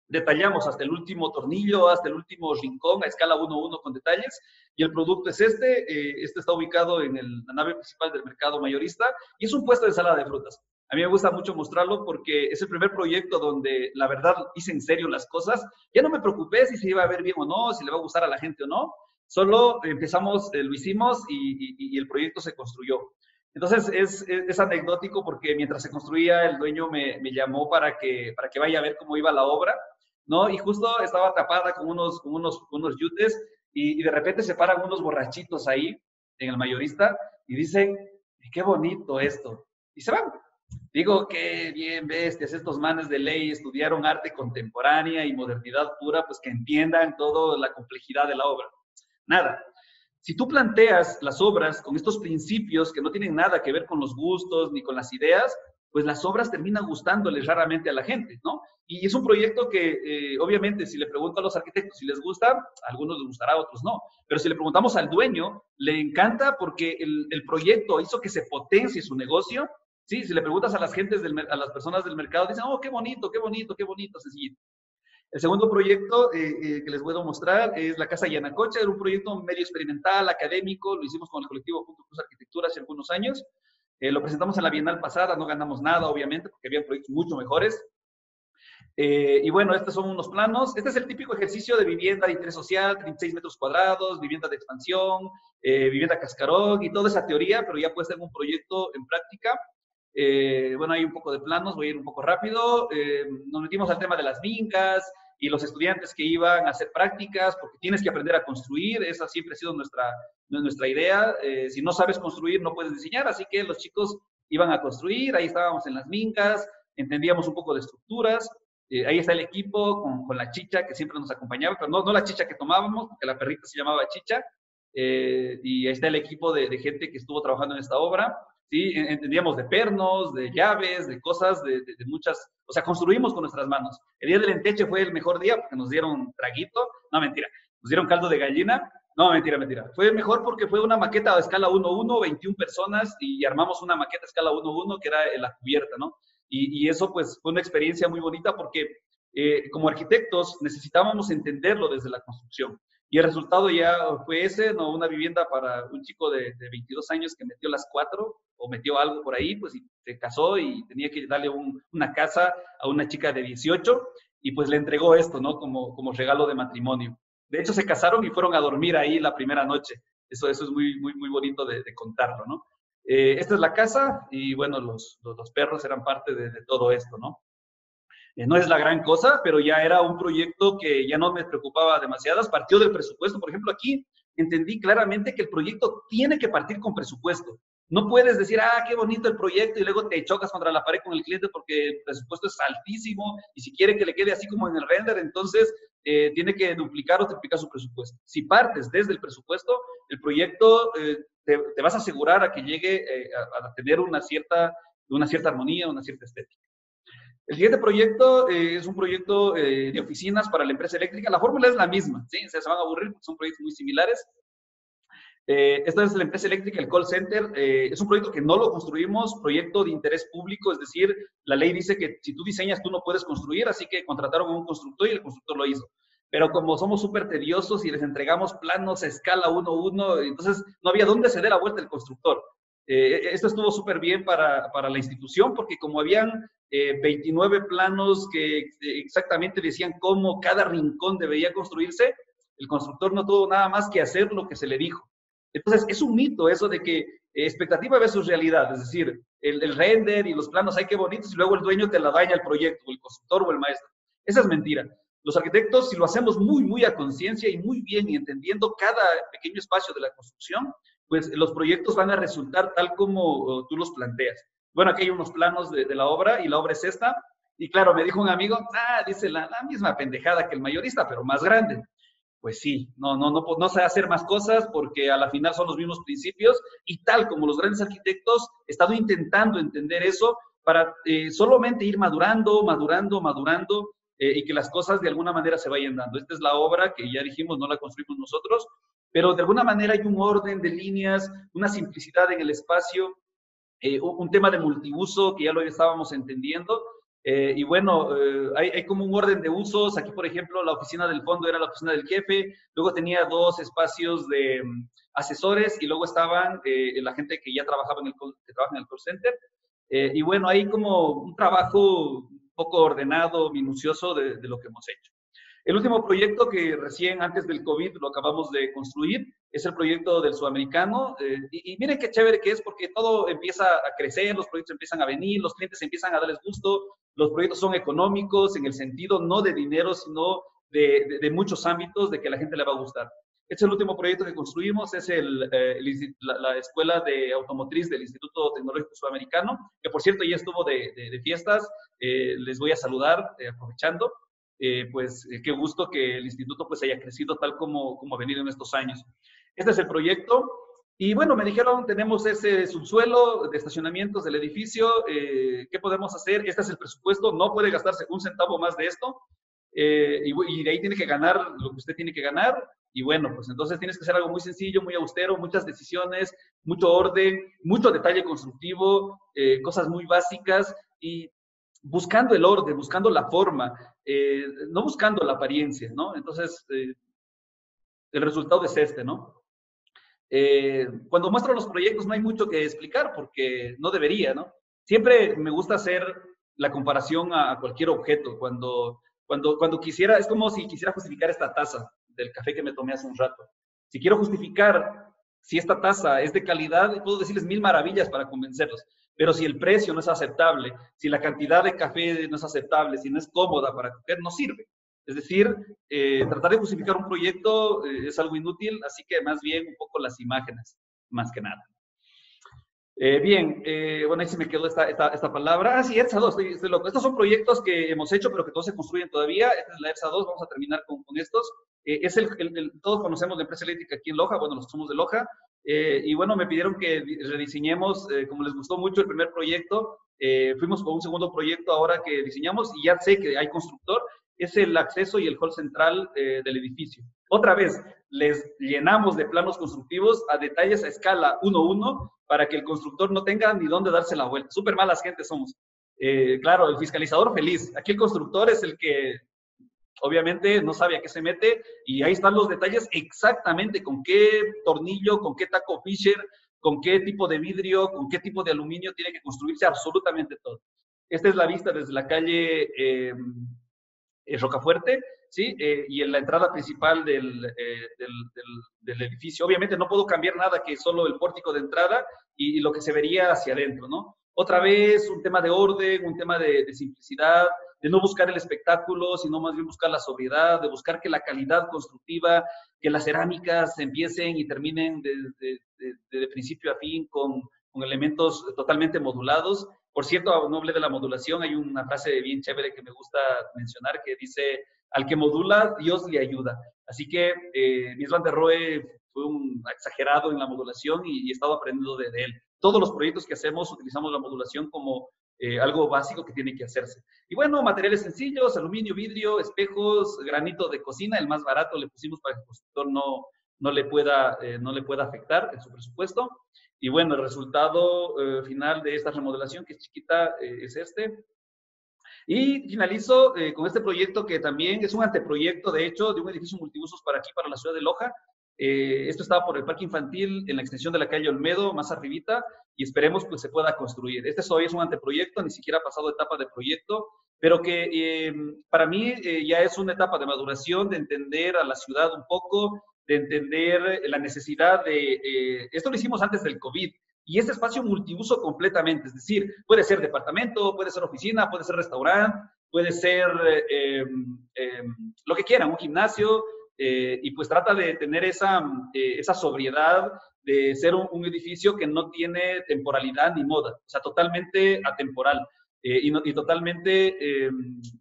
Detallamos hasta el último tornillo, hasta el último rincón, a escala 1:1 con detalles, y el producto es este está ubicado en la nave principal del mercado mayorista, y es un puesto de ensalada de frutas. A mí me gusta mucho mostrarlo porque es el primer proyecto donde la verdad hice en serio las cosas. Ya no me preocupé si se iba a ver bien o no, si le va a gustar a la gente o no, solo empezamos, lo hicimos y el proyecto se construyó. Entonces es anecdótico porque mientras se construía el dueño me llamó para que vaya a ver cómo iba la obra, ¿no? Y justo estaba tapada con unos yutes y de repente se paran unos borrachitos ahí en el mayorista y dicen, qué bonito esto. Y se van. Digo, qué bien bestias, estos manes de ley estudiaron arte contemporánea y modernidad pura, pues que entiendan toda la complejidad de la obra. Nada. Si tú planteas las obras con estos principios que no tienen nada que ver con los gustos ni con las ideas, pues las obras terminan gustándoles raramente a la gente, ¿no? Y es un proyecto que, obviamente, si le pregunto a los arquitectos si les gusta, a algunos les gustará, a otros no. Pero si le preguntamos al dueño, le encanta porque el proyecto hizo que se potencie su negocio. Sí, si le preguntas a las personas del mercado, dicen, oh, qué bonito, qué bonito, qué bonito, sencillo. El segundo proyecto que les puedo mostrar es la Casa Yanacocha. Era un proyecto medio experimental, académico. Lo hicimos con el colectivo Punto Cruz Arquitectura hace algunos años. Lo presentamos en la Bienal pasada. No ganamos nada, obviamente, porque había proyectos mucho mejores. Y bueno, estos son unos planos. Este es el típico ejercicio de vivienda de interés social, 36 metros cuadrados, vivienda de expansión, vivienda cascarón y toda esa teoría, pero ya puede ser un proyecto en práctica. Bueno, hay un poco de planos, voy a ir un poco rápido. Nos metimos al tema de las vincas y los estudiantes que iban a hacer prácticas, porque tienes que aprender a construir. Esa siempre ha sido nuestra idea. Si no sabes construir, no puedes diseñar, así que los chicos iban a construir. Ahí estábamos en las vincas, entendíamos un poco de estructuras. Ahí está el equipo con la chicha que siempre nos acompañaba, pero no la chicha que tomábamos, porque la perrita se llamaba Chicha. Y ahí está el equipo de gente que estuvo trabajando en esta obra. ¿Sí? Entendíamos de pernos, de llaves, de cosas, de muchas, o sea, construimos con nuestras manos. El día del Enteche fue el mejor día porque nos dieron traguito, no, mentira, nos dieron caldo de gallina, no, mentira. Fue mejor porque fue una maqueta a escala 1:1, 21 personas, y armamos una maqueta a escala 1:1 que era la cubierta, ¿no? Y eso pues fue una experiencia muy bonita porque como arquitectos necesitábamos entenderlo desde la construcción. Y el resultado ya fue ese, ¿no? Una vivienda para un chico de 22 años que metió las 4 o metió algo por ahí, pues y se casó y tenía que darle una casa a una chica de 18 y pues le entregó esto, ¿no? Como regalo de matrimonio. De hecho, se casaron y fueron a dormir ahí la primera noche. Eso es muy, muy, muy bonito de contarlo, ¿no? Esta es la casa y bueno, los perros eran parte de todo esto, ¿no? No es la gran cosa, pero ya era un proyecto que ya no me preocupaba demasiadas. Partió del presupuesto. Por ejemplo, aquí entendí claramente que el proyecto tiene que partir con presupuesto. No puedes decir, qué bonito el proyecto y luego te chocas contra la pared con el cliente porque el presupuesto es altísimo y si quiere que le quede así como en el render, entonces tiene que duplicar o triplicar su presupuesto. Si partes desde el presupuesto, el proyecto te vas a asegurar a que llegue a tener una cierta armonía, una cierta estética. El siguiente proyecto es un proyecto de oficinas para la empresa eléctrica. La fórmula es la misma, ¿sí? O sea, se van a aburrir porque son proyectos muy similares. Esta es la empresa eléctrica, el call center. Es un proyecto que no lo construimos, proyecto de interés público, es decir, la ley dice que si tú diseñas, tú no puedes construir, así que contrataron a un constructor y el constructor lo hizo. Pero como somos súper tediosos y les entregamos planos a escala 1:1, entonces no había dónde se dé la vuelta el constructor. Esto estuvo súper bien para la institución porque como habían 29 planos que exactamente decían cómo cada rincón debería construirse, el constructor no tuvo nada más que hacer lo que se le dijo. Entonces, es un mito eso de que expectativa versus realidad, es decir, el render y los planos, ay, qué bonitos, y luego el dueño te la daña el proyecto, o el constructor o el maestro. Esa es mentira. Los arquitectos, si lo hacemos muy, muy a conciencia y muy bien y entendiendo cada pequeño espacio de la construcción, pues los proyectos van a resultar tal como tú los planteas. Bueno, aquí hay unos planos de la obra y la obra es esta. Y claro, me dijo un amigo, dice la misma pendejada que el mayorista, pero más grande. Pues sí, no sé hacer más cosas porque a la final son los mismos principios y tal como los grandes arquitectos, he estado intentando entender eso para solamente ir madurando, y que las cosas de alguna manera se vayan dando. Esta es la obra que ya dijimos, no la construimos nosotros, pero de alguna manera hay un orden de líneas, una simplicidad en el espacio, un tema de multiuso que ya lo estábamos entendiendo. Y bueno, hay como un orden de usos. Aquí, por ejemplo, la oficina del fondo era la oficina del jefe, luego tenía dos espacios de asesores y luego estaban la gente que ya trabajaba que trabaja en el call center. Y bueno, hay como un trabajo un poco ordenado, minucioso de lo que hemos hecho. El último proyecto que recién antes del COVID lo acabamos de construir es el proyecto del Sudamericano. Y miren qué chévere que es porque todo empieza a crecer, los proyectos empiezan a venir, los clientes empiezan a darles gusto, los proyectos son económicos en el sentido no de dinero, sino de muchos ámbitos de que a la gente le va a gustar. Este es el último proyecto que construimos, es la Escuela de Automotriz del Instituto Tecnológico Sudamericano, que por cierto ya estuvo de fiestas. Les voy a saludar aprovechando. Qué gusto que el instituto pues haya crecido tal como ha venido en estos años. Este es el proyecto. Y bueno, me dijeron, tenemos ese subsuelo de estacionamientos del edificio, ¿qué podemos hacer? Este es el presupuesto, no puede gastarse un centavo más de esto, y de ahí tiene que ganar lo que usted tiene que ganar. Y bueno, pues entonces tienes que hacer algo muy sencillo, muy austero, muchas decisiones, mucho orden, mucho detalle constructivo, cosas muy básicas y buscando el orden, buscando la forma, no buscando la apariencia, ¿no? Entonces, el resultado es este, ¿no? Cuando muestro los proyectos no hay mucho que explicar porque no debería, ¿no? Siempre me gusta hacer la comparación a cualquier objeto. Cuando quisiera, es como si quisiera justificar esta taza del café que me tomé hace un rato. Si quiero justificar si esta taza es de calidad, puedo decirles mil maravillas para convencerlos. Pero si el precio no es aceptable, si la cantidad de café no es aceptable, si no es cómoda para coger, no sirve. Es decir, tratar de justificar un proyecto es algo inútil, así que más bien un poco las imágenes, más que nada. Bueno, ahí se me quedó esta palabra. Sí, ERSA 2, estoy loco. Estos son proyectos que hemos hecho, pero que todos se construyen todavía. Esta es la ERSA 2, vamos a terminar con estos. Todos conocemos la empresa eléctrica aquí en Loja, bueno, los somos de Loja. Y bueno, me pidieron que rediseñemos, como les gustó mucho el primer proyecto, fuimos con un segundo proyecto ahora que diseñamos y ya sé que hay constructor, es el acceso y el hall central del edificio. Otra vez, les llenamos de planos constructivos a detalles a escala 1:1 para que el constructor no tenga ni dónde darse la vuelta. Súper malas gente somos. Claro, el fiscalizador feliz. Aquí el constructor es el que obviamente no sabe a qué se mete y ahí están los detalles exactamente con qué tornillo, con qué taco Fisher, con qué tipo de vidrio, con qué tipo de aluminio tiene que construirse absolutamente todo. Esta es la vista desde la calle Rocafuerte, ¿sí? Y en la entrada principal del edificio. Obviamente no puedo cambiar nada que solo el pórtico de entrada y lo que se vería hacia adentro, ¿no? Otra vez un tema de orden, un tema de simplicidad, de no buscar el espectáculo, sino más bien buscar la sobriedad, de buscar que la calidad constructiva, que las cerámicas empiecen y terminen de principio a fin con elementos totalmente modulados. Por cierto, no hablé de la modulación, hay una frase bien chévere que me gusta mencionar que dice, al que modula, Dios le ayuda. Así que Mies van der Rohe fue un exagerado en la modulación y he estado aprendiendo de él. Todos los proyectos que hacemos utilizamos la modulación como algo básico que tiene que hacerse. Y bueno, materiales sencillos, aluminio, vidrio, espejos, granito de cocina, el más barato le pusimos para que el constructor no le pueda afectar en su presupuesto. Y bueno, el resultado final de esta remodelación, que es chiquita, es este. Y finalizo con este proyecto que también es un anteproyecto, de hecho, de un edificio multiusos para aquí, para la ciudad de Loja. Esto estaba por el parque infantil en la extensión de la calle Olmedo, más arribita, y esperemos que se pueda construir. Este hoy es un anteproyecto, ni siquiera ha pasado etapa de proyecto, pero que para mí ya es una etapa de maduración, de entender a la ciudad un poco, de entender la necesidad de... esto lo hicimos antes del COVID, y este espacio multiuso completamente, es decir, puede ser departamento, puede ser oficina, puede ser restaurante, puede ser lo que quieran, un gimnasio, y pues trata de tener esa sobriedad de ser un edificio que no tiene temporalidad ni moda, o sea, totalmente atemporal. Y totalmente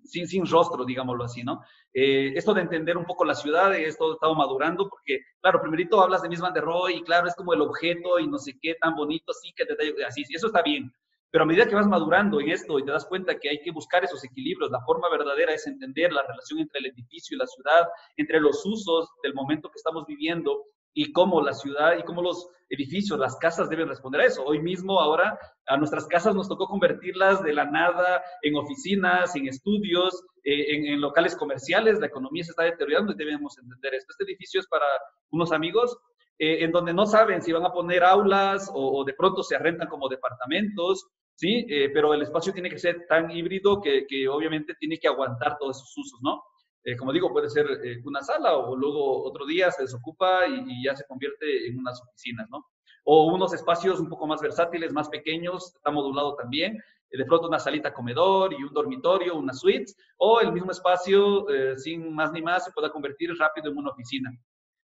sin rostro, digámoslo así, ¿no? Esto de entender un poco la ciudad, esto ha estado madurando, porque, claro, primerito hablas de Mies van der Rohe, y claro, es como el objeto, y no sé qué, tan bonito, así, que así, eso está bien. Pero a medida que vas madurando en esto y te das cuenta que hay que buscar esos equilibrios, la forma verdadera es entender la relación entre el edificio y la ciudad, entre los usos del momento que estamos viviendo, y cómo la ciudad y cómo los edificios, las casas deben responder a eso. Hoy mismo, ahora, a nuestras casas nos tocó convertirlas de la nada en oficinas, en estudios, en locales comerciales. La economía se está deteriorando y debemos entender esto. Este edificio es para unos amigos en donde no saben si van a poner aulas o de pronto se arrendan como departamentos, ¿sí? Pero el espacio tiene que ser tan híbrido que obviamente tiene que aguantar todos esos usos, ¿no? Como digo, puede ser una sala o luego otro día se desocupa y ya se convierte en unas oficinas, ¿no? O unos espacios un poco más versátiles, más pequeños, está modulado también, de pronto una salita comedor y un dormitorio, una suite, o el mismo espacio, sin más ni más, se pueda convertir rápido en una oficina.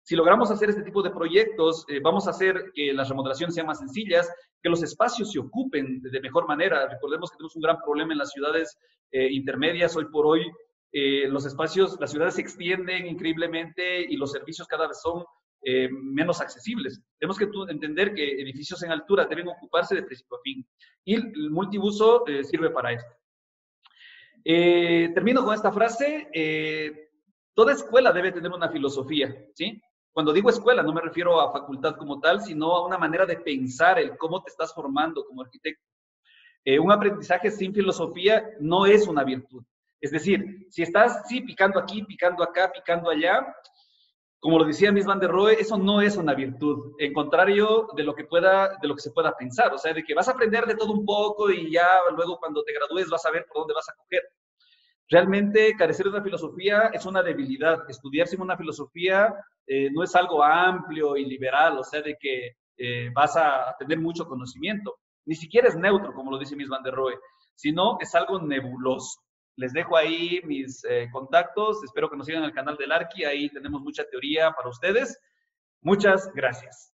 Si logramos hacer este tipo de proyectos, vamos a hacer que las remodelaciones sean más sencillas, que los espacios se ocupen de mejor manera. Recordemos que tenemos un gran problema en las ciudades intermedias. Hoy por hoy los espacios, las ciudades se extienden increíblemente y los servicios cada vez son menos accesibles. Tenemos que entender que edificios en altura deben ocuparse de principio a fin. Y el multiuso sirve para esto. Termino con esta frase. Toda escuela debe tener una filosofía, ¿sí? Cuando digo escuela, no me refiero a facultad como tal, sino a una manera de pensar el cómo te estás formando como arquitecto. Un aprendizaje sin filosofía no es una virtud. Es decir, si estás, sí, picando aquí, picando acá, picando allá, como lo decía Mies van der Rohe, eso no es una virtud, en contrario de lo que se pueda pensar, o sea, de que vas a aprender de todo un poco y ya luego cuando te gradúes vas a ver por dónde vas a coger. Realmente carecer de una filosofía es una debilidad. Estudiar sin una filosofía no es algo amplio y liberal, o sea, de que vas a tener mucho conocimiento. Ni siquiera es neutro, como lo dice Mies van der Rohe, sino es algo nebuloso. Les dejo ahí mis contactos. Espero que nos sigan en el canal del Arqui. Ahí tenemos mucha teoría para ustedes. Muchas gracias.